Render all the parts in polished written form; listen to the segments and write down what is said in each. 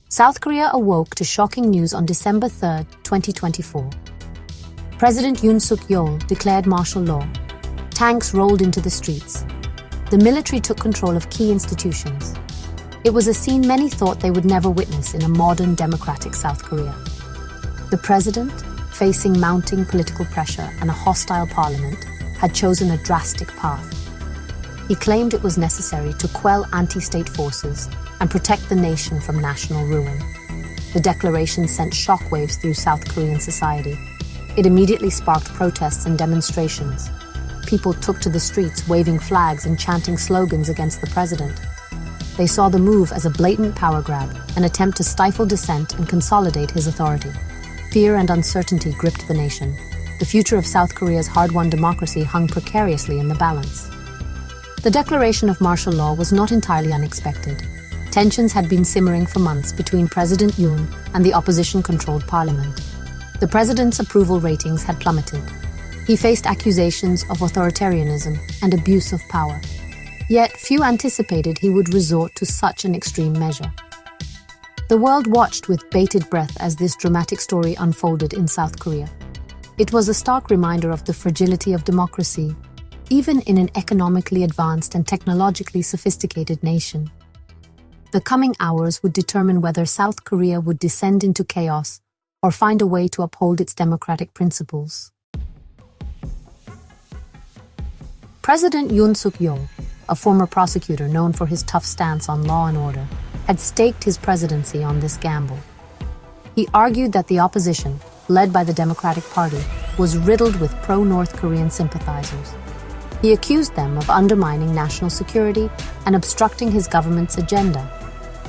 South Korea awoke to shocking news on December 3, 2024. President Yoon Yeol declared martial law. Tanks rolled into the streets. The military took control of key institutions. It was a scene many thought they would never witness in a modern democratic South Korea. The president, facing mounting political pressure and a hostile parliament, had chosen a drastic path. He claimed it was necessary to quell anti-state forces and protect the nation from national ruin. The declaration sent shockwaves through South Korean society. It immediately sparked protests and demonstrations. People took to the streets waving flags and chanting slogans against the president. They saw the move as a blatant power grab, an attempt to stifle dissent and consolidate his authority. Fear and uncertainty gripped the nation. The future of South Korea's hard-won democracy hung precariously in the balance. The declaration of martial law was not entirely unexpected. Tensions had been simmering for months between President Yoon and the opposition-controlled parliament. The president's approval ratings had plummeted. He faced accusations of authoritarianism and abuse of power. Yet few anticipated he would resort to such an extreme measure. The world watched with bated breath as this dramatic story unfolded in South Korea. It was a stark reminder of the fragility of democracy, even in an economically advanced and technologically sophisticated nation. The coming hours would determine whether South Korea would descend into chaos or find a way to uphold its democratic principles. President Yoon Yeol, a former prosecutor known for his tough stance on law and order, had staked his presidency on this gamble. He argued that the opposition, led by the Democratic Party, was riddled with pro-North Korean sympathizers. He accused them of undermining national security and obstructing his government's agenda.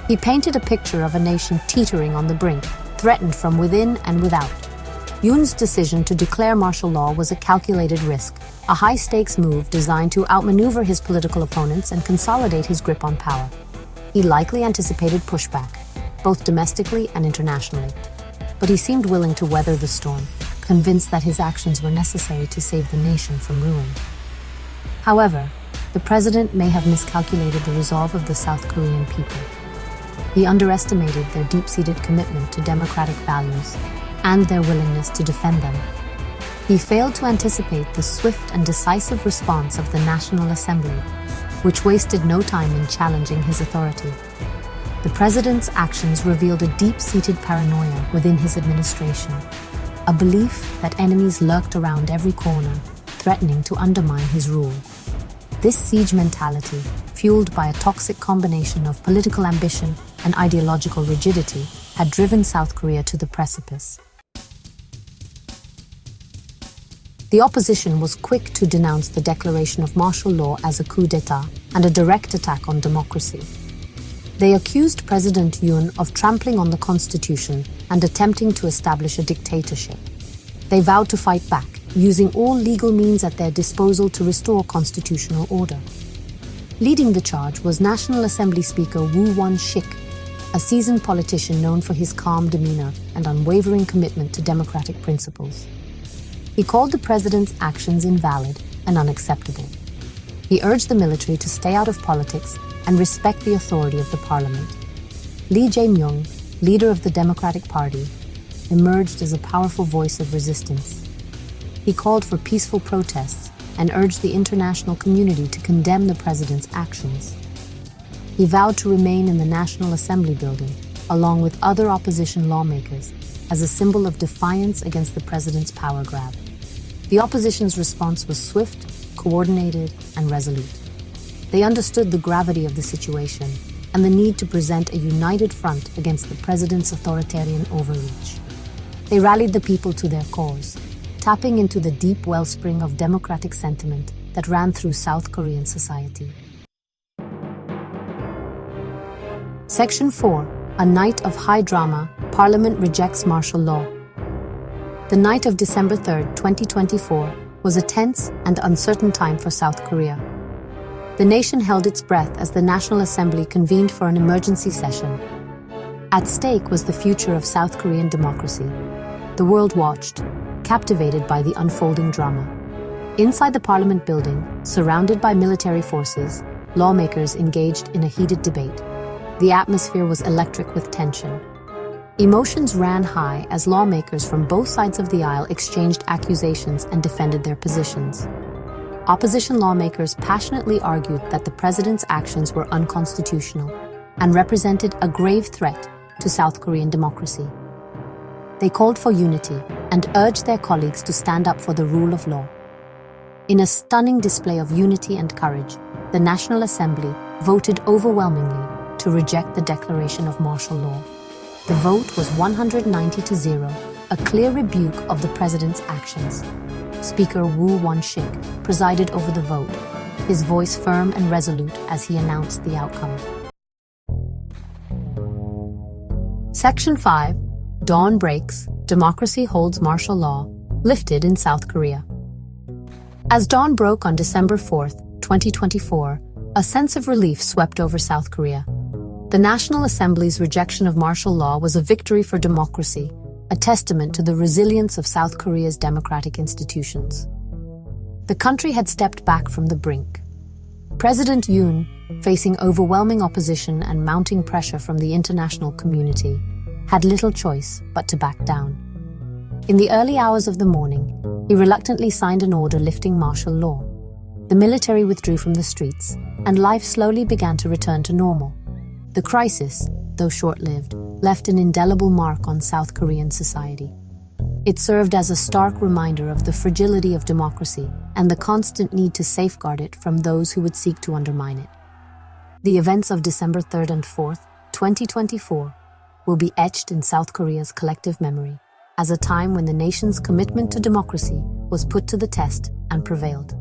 He painted a picture of a nation teetering on the brink, threatened from within and without. Yoon's decision to declare martial law was a calculated risk, a high-stakes move designed to outmaneuver his political opponents and consolidate his grip on power. He likely anticipated pushback, both domestically and internationally, but he seemed willing to weather the storm, convinced that his actions were necessary to save the nation from ruin. However, the president may have miscalculated the resolve of the South Korean people. He underestimated their deep-seated commitment to democratic values and their willingness to defend them. He failed to anticipate the swift and decisive response of the National Assembly, which wasted no time in challenging his authority. The president's actions revealed a deep-seated paranoia within his administration, a belief that enemies lurked around every corner, threatening to undermine his rule. This siege mentality, fueled by a toxic combination of political ambition and ideological rigidity, had driven South Korea to the precipice. The opposition was quick to denounce the declaration of martial law as a coup d'etat and a direct attack on democracy. They accused President Yoon of trampling on the constitution and attempting to establish a dictatorship. They vowed to fight back, using all legal means at their disposal to restore constitutional order. Leading the charge was National Assembly Speaker Woo Won-sik, a seasoned politician known for his calm demeanor and unwavering commitment to democratic principles. He called the president's actions invalid and unacceptable. He urged the military to stay out of politics and respect the authority of the parliament. Lee Jae-myung, leader of the Democratic Party, emerged as a powerful voice of resistance. He called for peaceful protests and urged the international community to condemn the president's actions. He vowed to remain in the National Assembly building, along with other opposition lawmakers, as a symbol of defiance against the president's power grab. The opposition's response was swift, coordinated, and resolute. They understood the gravity of the situation and the need to present a united front against the president's authoritarian overreach. They rallied the people to their cause, tapping into the deep wellspring of democratic sentiment that ran through South Korean society. Section 4. A night of high drama, Parliament rejects martial law. The night of December 3, 2024, was a tense and uncertain time for South Korea. The nation held its breath as the National Assembly convened for an emergency session. At stake was the future of South Korean democracy. The world watched, captivated by the unfolding drama. Inside the parliament building, surrounded by military forces, lawmakers engaged in a heated debate. The atmosphere was electric with tension. Emotions ran high as lawmakers from both sides of the aisle exchanged accusations and defended their positions. Opposition lawmakers passionately argued that the president's actions were unconstitutional and represented a grave threat to South Korean democracy. They called for unity and urged their colleagues to stand up for the rule of law. In a stunning display of unity and courage, the National Assembly voted overwhelmingly to reject the declaration of martial law. The vote was 190-0, a clear rebuke of the president's actions. Speaker Woo Won-shik presided over the vote, his voice firm and resolute as he announced the outcome. Section 5. Dawn breaks, democracy holds martial law, lifted in South Korea. As dawn broke on December 4, 2024, a sense of relief swept over South Korea. The National Assembly's rejection of martial law was a victory for democracy, a testament to the resilience of South Korea's democratic institutions. The country had stepped back from the brink. President Yoon, facing overwhelming opposition and mounting pressure from the international community, had little choice but to back down. In the early hours of the morning, he reluctantly signed an order lifting martial law. The military withdrew from the streets, and life slowly began to return to normal. The crisis, though short-lived, left an indelible mark on South Korean society. It served as a stark reminder of the fragility of democracy and the constant need to safeguard it from those who would seek to undermine it. The events of December 3rd and 4th, 2024, will be etched in South Korea's collective memory as a time when the nation's commitment to democracy was put to the test and prevailed.